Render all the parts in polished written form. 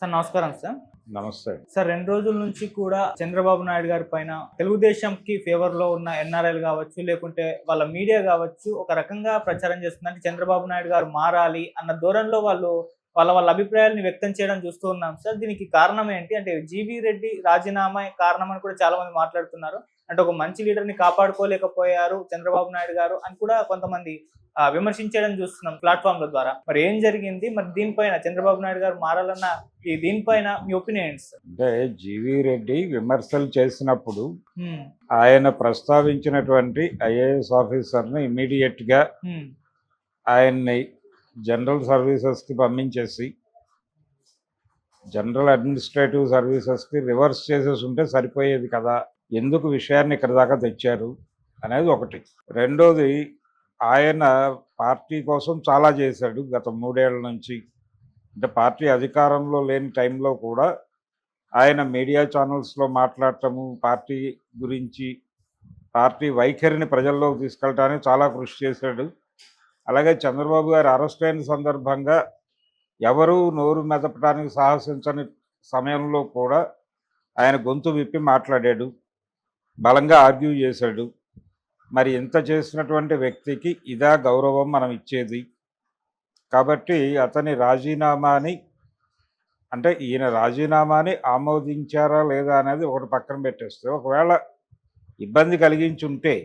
Sir నమస్కారం sir. నమస్తే. Sir 2 రోజుల నుంచి కూడా చంద్రబాబు నాయుడు గారి పైన తెలుగుదేశంకి ఫేవర్‌లో ఉన్న ఎన్ఆర్ఐలు గావచ్చు, లేకుంటే వాళ్ళ మీడియా గావచ్చు, ఒక రకంగా ప్రచారం చేస్తుంది. అంటే చంద్రబాబు నాయుడు గారు మారాలి అన్న ధోరణిలో వాళ్ళు వాళ్ళ అభిప్రాయాలను వ్యక్తం చేయడం చూస్తూ ఉన్నాం సార్. దీనికి కారణం ఏంటి? అంటే జీవీ రెడ్డి రాజీనామా కారణం అని కూడా చాలా మంది మాట్లాడుతున్నారు. అంటే ఒక మంచి లీడర్‌ని కాపాడుకోలేకపోయారు చంద్రబాబు నాయుడు గారు అని కూడా కొంతమంది విమర్శించడం చూస్తున్నాం ప్లాట్‌ఫార్మ్‌ల ద్వారా. మరి ఏం జరిగింది? మరి దీనిపైన చంద్రబాబు నాయుడు గారు మారాలన్న దీనిపైన మీ ఒపీనియన్ ఏంటి సార్? అంటే జీవీ రెడ్డి విమర్శలు చేసినప్పుడు హ్మ్. ఆయన ప్రస్తావించినటువంటి ఐఏఎస్ ఆఫీసర్‌ని ఇమ్మీడియేట్‌గా హ్మ్. ఆయన్ని జనరల్ సర్వీసెస్‌కి పంపించేసి, జనరల్ అడ్మినిస్ట్రేటివ్ సర్వీసెస్‌కి రివర్స్ చేసేసుంటే సరిపోయేది కదా! ఎందుకు విషయాన్ని ఇక్కడి దాకా తెచ్చారు అనేది ఒకటి. రెండోది, ఆయన పార్టీ కోసం చాలా చేశాడు గత 3 ఏళ్ల నుంచి. అంటే పార్టీ అధికారంలో లేని టైంలో కూడా ఆయన మీడియా ఛానల్స్‌లో మాట్లాడటము, పార్టీ గురించి, పార్టీ వైఖరిని ప్రజల్లోకి తీసుకెళ్ళటానికి చాలా కృషి చేశాడు. అలాగే చంద్రబాబు గారు అరెస్ట్ అయిన సందర్భంగా ఎవరూ నోరు మెదపడానికి సాహసించని సమయంలో కూడా ఆయన గొంతు విప్పి మాట్లాడాడు. బలంగా ఆర్గ్యూ చేశాడు. మరి ఇంత చేసినటువంటి వ్యక్తికి ఇదా గౌరవం మనం ఇచ్చేది? కాబట్టి అతని రాజీనామాని, అంటే ఈయన రాజీనామాని ఆమోదించారా లేదా అనేది ఒకటి పక్కన పెట్టేస్తే, ఒకవేళ ఇబ్బంది కలిగించుంటే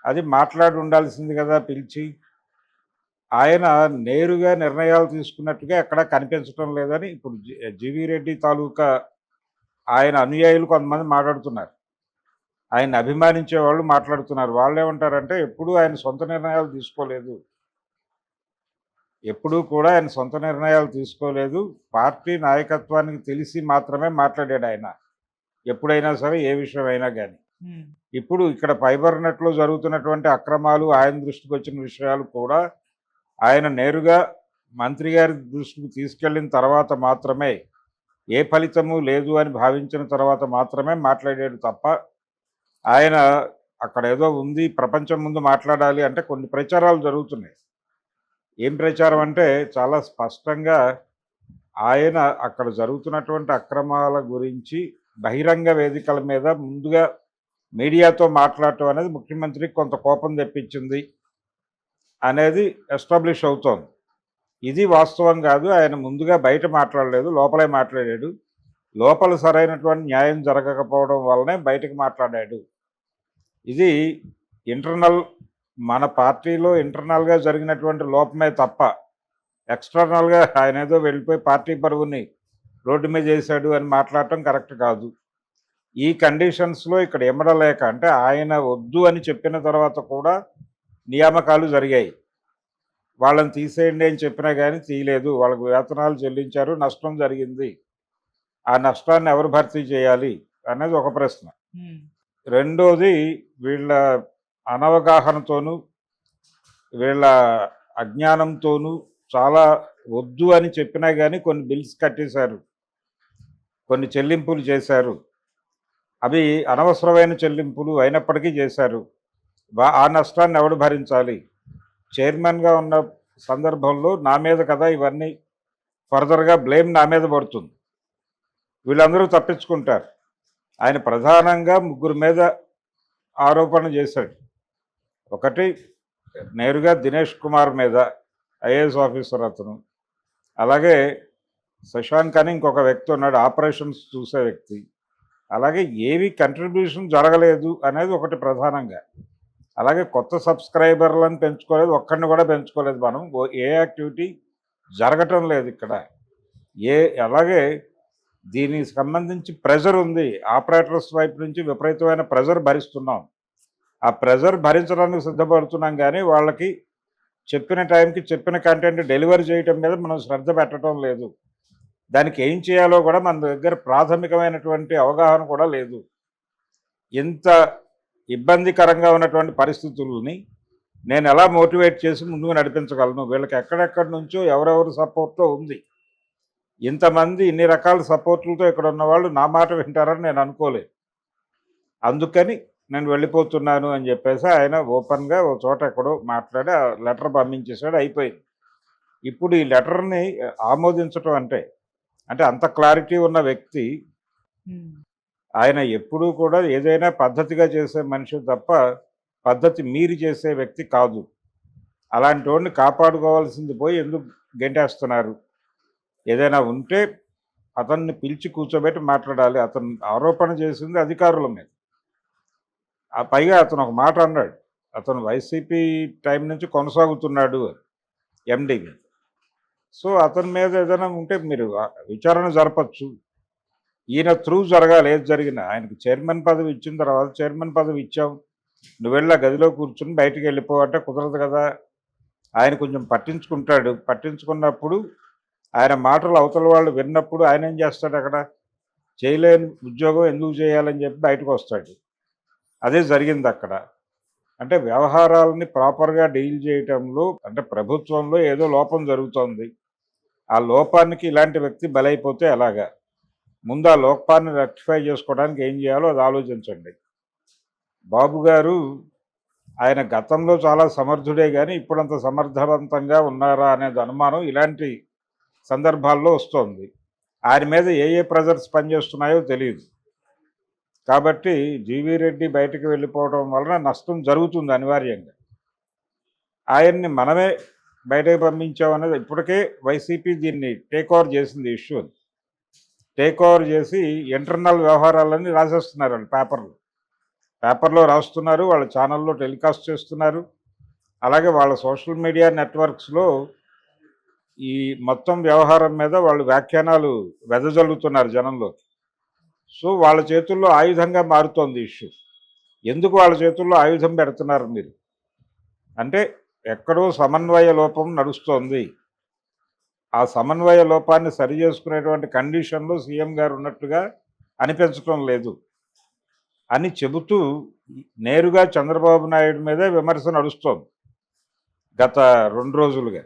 అది మాట్లాడి ఉండాల్సింది కదా పిలిచి. ఆయన నేరుగా నిర్ణయాలు తీసుకున్నట్టుగా ఎక్కడా కనిపించడం లేదని ఇప్పుడు జీవీ రెడ్డి తాలూకా ఆయన అనుయాయులు కొంతమంది మాట్లాడుతున్నారు. ఆయన్ని అభిమానించే వాళ్ళు మాట్లాడుతున్నారు. వాళ్ళేమంటారంటే, ఎప్పుడూ ఆయన సొంత నిర్ణయాలు తీసుకోలేదు, ఎప్పుడూ కూడా ఆయన సొంత నిర్ణయాలు తీసుకోలేదు, పార్టీ నాయకత్వానికి తెలిసి మాత్రమే మాట్లాడాడు ఆయన ఎప్పుడైనా సరే, ఏ విషయమైనా కానీ. ఇప్పుడు ఇక్కడ ఫైబర్ నెట్లో జరుగుతున్నటువంటి అక్రమాలు ఆయన దృష్టికి వచ్చిన విషయాలు కూడా ఆయన నేరుగా మంత్రి గారి దృష్టికి తీసుకెళ్ళిన తర్వాత మాత్రమే, ఏ ఫలితము లేదు అని భావించిన తర్వాత మాత్రమే మాట్లాడాడు తప్ప, ఆయన అక్కడ ఏదో ఉంది ప్రపంచం ముందు మాట్లాడాలి అంటే కొన్ని ప్రచారాలు జరుగుతున్నాయి. ఏం ప్రచారం అంటే, చాలా స్పష్టంగా ఆయన అక్కడ జరుగుతున్నటువంటి అక్రమాల గురించి బహిరంగ వేదికల మీద ముందుగా మీడియాతో మాట్లాడటం అనేది ముఖ్యమంత్రికి కొంత కోపం తెప్పించింది అనేది ఎస్టాబ్లిష్ అవుతోంది. ఇది వాస్తవం కాదు. ఆయన ముందుగా బయట మాట్లాడలేదు, లోపలే మాట్లాడాడు. లోపల సరైనటువంటి న్యాయం జరగకపోవడం వల్లనే బయటకు మాట్లాడాడు. ఇది ఇంటర్నల్, మన పార్టీలో ఇంటర్నల్గా జరిగినటువంటి లోపమే తప్ప, ఎక్స్టర్నల్గా ఆయన ఏదో వెళ్ళిపోయి పార్టీ పరువుని రోడ్డు మీద చేశాడు అని మాట్లాడటం కరెక్ట్ కాదు. ఈ కండిషన్స్లో ఇక్కడ ఇమడలేక, అంటే ఆయన వద్దు అని చెప్పిన తర్వాత కూడా నియామకాలు జరిగాయి. వాళ్ళని తీసేయండి అని చెప్పినా కానీ తీయలేదు. వాళ్ళకు వేతనాలు చెల్లించారు, నష్టం జరిగింది. ఆ నష్టాన్ని ఎవరు భర్తీ చేయాలి అనేది ఒక ప్రశ్న. రెండోది, వీళ్ళ అనవగాహనతోనూ వీళ్ళ అజ్ఞానంతోనూ చాలా వద్దు అని చెప్పినా కానీ కొన్ని బిల్స్ కట్టేశారు, కొన్ని చెల్లింపులు చేశారు. అవి అనవసరమైన చెల్లింపులు అయినప్పటికీ చేశారు. ఆ నష్టాన్ని ఎవడు భరించాలి? చైర్మన్గా ఉన్న సందర్భంలో నా మీద కదా ఇవన్నీ, ఫర్దర్గా బ్లేమ్ నా మీద పడుతుంది. వీళ్ళందరూ తప్పించుకుంటారు. ఆయన ప్రధానంగా 3 మీద ఆరోపణ చేశాడు. ఒకటి, నేరుగా దినేష్ కుమార్ మీద, ఐఏఎస్ ఆఫీసర్ అతను. అలాగే శశాంక్ అని ఇంకొక వ్యక్తి ఉన్నాడు, ఆపరేషన్స్ చూసే వ్యక్తి. అలాగే ఏవి కంట్రిబ్యూషన్ జరగలేదు అనేది ఒకటి ప్రధానంగా. అలాగే కొత్త సబ్స్క్రైబర్లను పెంచుకోలేదు, ఒక్కడిని కూడా పెంచుకోలేదు మనం. ఏ యాక్టివిటీ జరగటం లేదు ఇక్కడ. అలాగే దీనికి సంబంధించి ప్రెజర్ ఉంది, ఆపరేటర్స్ వైపు నుంచి విపరీతమైన ప్రెజర్ భరిస్తున్నాం. ఆ ప్రెజర్ భరించడానికి సిద్ధపడుతున్నాం, కానీ వాళ్ళకి చెప్పిన టైంకి చెప్పిన కంటెంట్ డెలివరీ చేయటం మీద మనం శ్రద్ధ పెట్టడం లేదు. దానికి ఏం చేయాలో కూడా మన దగ్గర ప్రాథమికమైనటువంటి అవగాహన కూడా లేదు. ఇంత ఇబ్బందికరంగా ఉన్నటువంటి పరిస్థితులని నేను ఎలా మోటివేట్ చేసి ముందుకు నడిపించగలను? వీళ్ళకి ఎక్కడెక్కడి నుంచో ఎవరెవరు సపోర్ట్తో ఉంది. ఇంతమంది ఇన్ని రకాల సపోర్టులతో ఇక్కడ ఉన్నవాళ్ళు నా మాట వింటారని నేను అనుకోలేదు. అందుకని నేను వెళ్ళిపోతున్నాను అని చెప్పేసి ఆయన ఓపెన్గా ఒక చోట ఎక్కడో మాట్లాడి ఆ లెటర్ పంపించేశాడు, అయిపోయింది. ఇప్పుడు ఈ లెటర్ని ఆమోదించడం అంటే, అంటే అంత క్లారిటీ ఉన్న వ్యక్తి. ఆయన ఎప్పుడూ కూడా ఏదైనా పద్ధతిగా చేసే మనిషి తప్ప పద్ధతి మీరి చేసే వ్యక్తి కాదు. అలాంటి వాడిని కాపాడుకోవాల్సింది పోయి ఎందుకు గెంటేస్తున్నారు? ఏదైనా ఉంటే అతన్ని పిలిచి కూర్చోబెట్టి మాట్లాడాలి. అతను ఆరోపణ చేసింది అధికారుల మీద. పైగా అతను ఒక మాట అన్నాడు, అతను వైసీపీ టైం నుంచి కొనసాగుతున్నాడు ఎండి మీద. సో అతని మీద ఏదైనా ఉంటే మీరు విచారణ జరపచ్చు. ఈయన త్రూ జరగాలి ఏది జరిగినా. ఆయనకు చైర్మన్ పదవి ఇచ్చిన తర్వాత చైర్మన్ పదవి ఇచ్చాం, నువ్వు వెళ్ళి గదిలో కూర్చుని బయటికి వెళ్ళిపో అంటే కుదరదు కదా. ఆయన కొంచెం పట్టించుకుంటాడు. పట్టించుకున్నప్పుడు ఆయన మాటలు అవతల వాళ్ళు విన్నప్పుడు ఆయన ఏం చేస్తాడు? అక్కడ చేయలేని ఉద్యోగం ఎందుకు చేయాలని చెప్పి బయటకు వస్తాడు. అదే జరిగింది అక్కడ. అంటే వ్యవహారాలని ప్రాపర్గా డీల్ చేయటంలో అంటే ప్రభుత్వంలో ఏదో లోపం జరుగుతోంది. ఆ లోపానికి ఇలాంటి వ్యక్తి బలైపోతే ఎలాగా? ముందు ఆ లోపాన్ని రెక్టిఫై చేసుకోవడానికి ఏం చేయాలో అది ఆలోచించండి. బాబు గారు ఆయన గతంలో చాలా సమర్థుడే కానీ ఇప్పుడంత సమర్థవంతంగా ఉన్నారా అనేది అనుమానం ఇలాంటి సందర్భాల్లో వస్తోంది. ఆయన మీద ఏ ప్రెజర్స్ పనిచేస్తున్నాయో తెలియదు. కాబట్టి జీవీ రెడ్డి బయటకు వెళ్ళిపోవడం వలన నష్టం జరుగుతుంది అనివార్యంగా. ఆయన్ని మనమే బయటకు పంపించామనేది ఇప్పటికే వైసీపీ దీన్ని టేక్ ఓవర్ చేసింది. ఇష్యూ టేక్ ఓవర్ చేసి ఇంటర్నల్ వ్యవహారాలన్నీ రాసేస్తున్నారు. వాళ్ళు పేపర్లో రాస్తున్నారు, వాళ్ళ ఛానల్లో టెలికాస్ట్ చేస్తున్నారు. అలాగే వాళ్ళ సోషల్ మీడియా నెట్వర్క్స్లో ఈ మొత్తం వ్యవహారం మీద వాళ్ళు వ్యాఖ్యానాలు వెదజల్లుతున్నారు జనంలో. సో వాళ్ళ చేతుల్లో ఆయుధంగా మారుతోంది ఇష్యూ. ఎందుకు వాళ్ళ చేతుల్లో ఆయుధం పెడుతున్నారు మీరు అంటే ఎక్కడో సమన్వయ లోపం నడుస్తోంది. ఆ సమన్వయ లోపాన్ని సరి చేసుకునేటువంటి కండిషన్లో సీఎం గారు ఉన్నట్టుగా అనిపించడం లేదు అని చెబుతూ నేరుగా చంద్రబాబు నాయుడు మీదే విమర్శ నడుస్తోంది గత 2 రోజులుగా.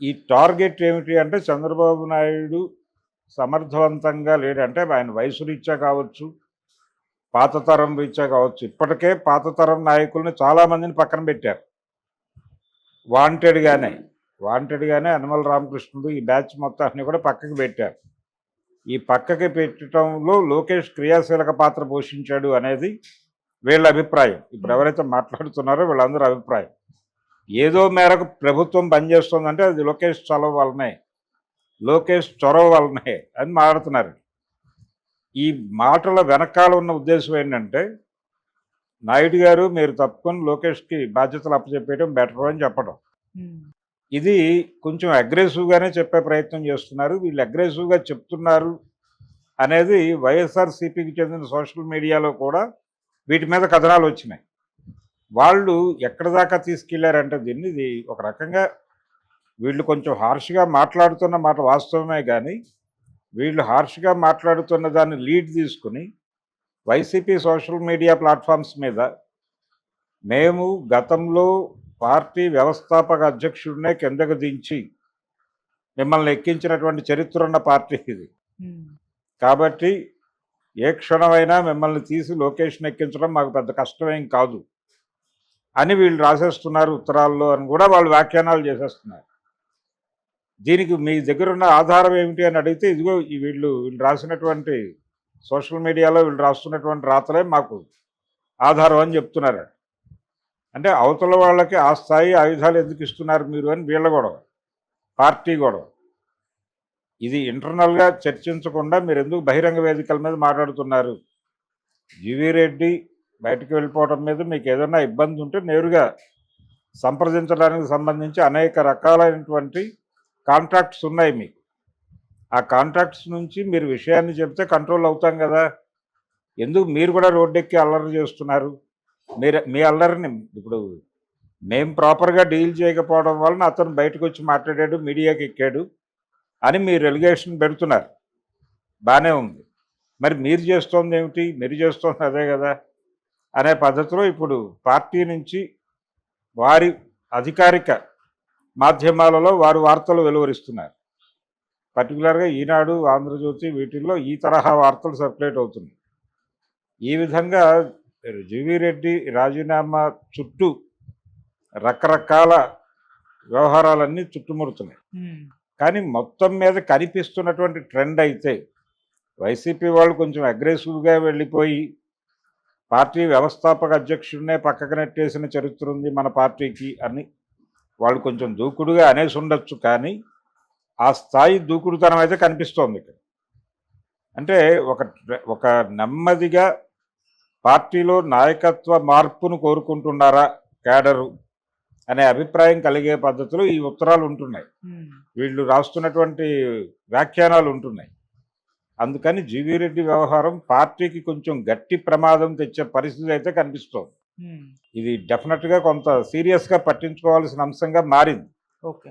ఈ టార్గెట్ ఏమిటి అంటే చంద్రబాబు నాయుడు సమర్థవంతంగా లేడంటే ఆయన వయసు రీత్యా కావచ్చు, పాత తరం రీత్యా కావచ్చు. ఇప్పటికే పాత తరం నాయకుల్ని చాలామందిని పక్కన పెట్టారు. వాంటెడ్గానే యనమల రామకృష్ణుడు ఈ బ్యాచ్ మొత్తాన్ని కూడా పక్కకి పెట్టారు. ఈ పక్కకి పెట్టడంలో లోకేష్ క్రియాశీలక పాత్ర పోషించాడు అనేది వీళ్ళ అభిప్రాయం. ఇప్పుడు ఎవరైతే మాట్లాడుతున్నారో వీళ్ళందరూ అభిప్రాయం. ఏదో మేరకు ప్రభుత్వం పనిచేస్తుందంటే అది లోకేష్ చొరవ వల్లనే అని మాట్లాడుతున్నారు. ఈ మాటల వెనకాల ఉన్న ఉద్దేశం ఏంటంటే నాయుడు గారు మీరు తప్పుకొని లోకేష్కి బాధ్యతలు అప్పచెప్పేయడం బెటర్ అని చెప్పడం. ఇది కొంచెం అగ్రెసివ్గానే చెప్పే ప్రయత్నం చేస్తున్నారు. వీళ్ళు అగ్రెసివ్గా చెప్తున్నారు అనేది వైఎస్ఆర్సీపీకి చెందిన సోషల్ మీడియాలో కూడా వీటి మీద కథనాలు వచ్చినాయి. వాళ్ళు ఎక్కడి దాకా తీసుకెళ్లారంటే దీన్ని ఇది ఒక రకంగా వీళ్ళు కొంచెం హార్ష్గా మాట్లాడుతున్న మాట వాస్తవమే కానీ వీళ్ళు హార్ష్గా మాట్లాడుతున్న దాన్ని లీడ్ తీసుకుని వైసీపీ సోషల్ మీడియా ప్లాట్ఫామ్స్ మీద మేము గతంలో పార్టీ వ్యవస్థాపక అధ్యక్షుడినే కిందకు దించి మిమ్మల్ని ఎక్కించినటువంటి చరిత్ర ఉన్న పార్టీ ఇది. కాబట్టి ఏ క్షణమైనా మిమ్మల్ని తీసి లొకేషన్ ఎక్కించడం మాకు పెద్ద కష్టమేం కాదు అని వీళ్ళు రాసేస్తున్నారు ఉత్తరాల్లో అని కూడా వాళ్ళు వ్యాఖ్యానాలు చేసేస్తున్నారు. దీనికి మీ దగ్గర ఉన్న ఆధారం ఏమిటి అని అడిగితే ఇదిగో వీళ్ళు రాసినటువంటి సోషల్ మీడియాలో వీళ్ళు రాస్తున్నటువంటి రాతలే మాకు ఆధారం అని చెప్తున్నారు. అంటే అవతల వాళ్ళకి ఆ స్థాయి ఆయుధాలు ఎందుకు ఇస్తున్నారు మీరు అని వీళ్ళ గొడవ, పార్టీ గొడవ. ఇది ఇంటర్నల్గా చర్చించకుండా మీరు ఎందుకు బహిరంగ వేదికల మీద మాట్లాడుతున్నారు? జీవీ రెడ్డి బయటకు వెళ్ళిపోవడం మీద మీకు ఏదైనా ఇబ్బంది ఉంటే నేరుగా సంప్రదించడానికి సంబంధించి అనేక రకాలైనటువంటి కాంట్రాక్ట్స్ ఉన్నాయి మీకు. ఆ కాంట్రాక్ట్స్ నుంచి మీరు విషయాన్ని చెప్తే కంట్రోల్ అవుతాం కదా. ఎందుకు మీరు కూడా రోడ్డెక్కి అల్లరి చేస్తున్నారు? మీ అల్లరిని ఇప్పుడు మేము ప్రాపర్గా డీల్ చేయకపోవడం వలన అతను బయటకు వచ్చి మాట్లాడాడు, మీడియాకి ఎక్కాడు అని మీరు ఎలిగేషన్ పెడుతున్నారు. బాగానే ఉంది. మరి మీరు చేస్తోంది ఏమిటి? మీరు చేస్తోంది అదే కదా అనే పద్ధతిలో ఇప్పుడు పార్టీ నుంచి వారి అధికారిక మాధ్యమాలలో వారు వార్తలు వెలువరిస్తున్నారు. పర్టికులర్గా ఈనాడు, ఆంధ్రజ్యోతి వీటిల్లో ఈ తరహా వార్తలు సర్క్యులేట్ అవుతున్నాయి. ఈ విధంగా జీవీ రెడ్డి రాజీనామా చుట్టూ రకరకాల వ్యవహారాలన్నీ చుట్టుముడుతున్నాయి. కానీ మొత్తం మీద కనిపిస్తున్నటువంటి ట్రెండ్ అయితే వైసీపీ వాళ్ళు కొంచెం అగ్రెసివ్గా వెళ్ళిపోయి పార్టీ వ్యవస్థాపక అధ్యక్షుడినే పక్కకు నెట్టేసిన చరిత్ర ఉంది మన పార్టీకి అని వాళ్ళు కొంచెం దూకుడుగా అనేసి ఉండొచ్చు, కానీ ఆ స్థాయి దూకుడుతనం అయితే కనిపిస్తోంది ఇక్కడ. అంటే ఒక ఒక నెమ్మదిగా పార్టీలో నాయకత్వ మార్పును కోరుకుంటున్నారా క్యాడరు అనే అభిప్రాయం కలిగే పద్ధతిలో ఈ ఉత్తరాలు ఉంటున్నాయి, వీళ్ళు రాస్తున్నటువంటి వ్యాఖ్యానాలు ఉంటున్నాయి. అందుకని జీవీ రెడ్డి వ్యవహారం పార్టీకి కొంచెం గట్టి ప్రమాదం తెచ్చే పరిస్థితి అయితే కనిపిస్తోంది. ఇది డెఫినెట్గా కొంత సీరియస్గా పట్టించుకోవాల్సిన అంశంగా మారింది. ఓకే,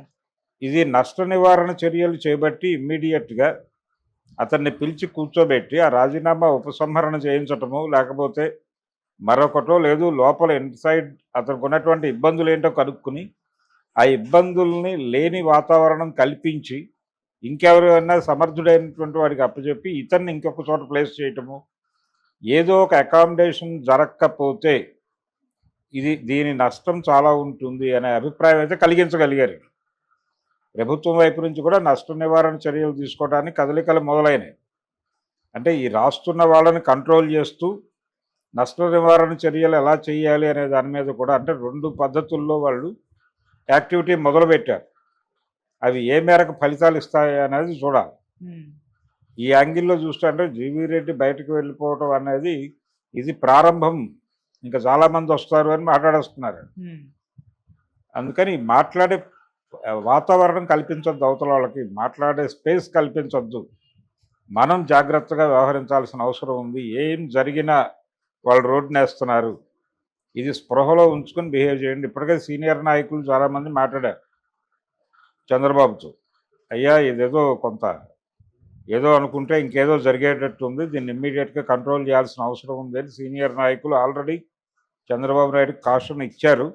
ఇది నష్ట నివారణ చర్యలు చేపట్టి ఇమ్మీడియట్గా అతన్ని పిలిచి కూర్చోబెట్టి ఆ రాజీనామా ఉపసంహరణ చేయించటము, లేకపోతే మరొకటో లేదు, లోపల ఇన్సైడ్ అతనికి ఉన్నటువంటి ఇబ్బందులు ఏంటో కనుక్కుని ఆ ఇబ్బందుల్ని లేని వాతావరణం కల్పించి ఇంకెవరైనా సమర్థుడైనటువంటి వాడికి అప్పచెప్పి ఇతన్ని ఇంకొక చోట ప్లేస్ చేయటము, ఏదో ఒక అకామిడేషన్ జరగకపోతే దీని నష్టం చాలా ఉంటుంది అనే అభిప్రాయం అయితే కలిగించగలిగారు. ప్రభుత్వం వైపు నుంచి కూడా నష్ట నివారణ చర్యలు తీసుకోవడానికి కదలికలు మొదలైనవి. అంటే ఈ రాస్తున్న వాళ్ళని కంట్రోల్ చేస్తూ నష్ట నివారణ చర్యలు ఎలా చేయాలి అనే దాని మీద కూడా, అంటే 2 పద్ధతుల్లో వాళ్ళు యాక్టివిటీ మొదలుపెట్టారు. అవి ఏ మేరకు ఫలితాలు ఇస్తాయి అనేది చూడాలి. ఈ యాంగిల్లో చూస్తే అంటే జీవీ రెడ్డి బయటకు వెళ్ళిపోవటం అనేది ఇది ప్రారంభం, ఇంకా చాలామంది వస్తారు అని మాట్లాడేస్తున్నారు. అందుకని మాట్లాడే వాతావరణం కల్పించొద్దు, అవతల వాళ్ళకి మాట్లాడే స్పేస్ కల్పించొద్దు. మనం జాగ్రత్తగా వ్యవహరించాల్సిన అవసరం ఉంది. ఏం జరిగినా వాళ్ళు రోడ్డున వేస్తున్నారు, ఇది స్పృహలో ఉంచుకొని బిహేవ్ చేయండి. ఇప్పటికే సీనియర్ నాయకులు చాలామంది మాట్లాడారు చంద్రబాబుతో, అయ్యా ఇదేదో కొంత ఏదో అనుకుంటే ఇంకేదో జరిగేటట్టు ఉంది, దీన్ని ఇమ్మీడియట్గా కంట్రోల్ చేయాల్సిన అవసరం ఉంది అని సీనియర్ నాయకులు ఆల్రెడీ చంద్రబాబు నాయుడు కాషన్ ఇచ్చారు.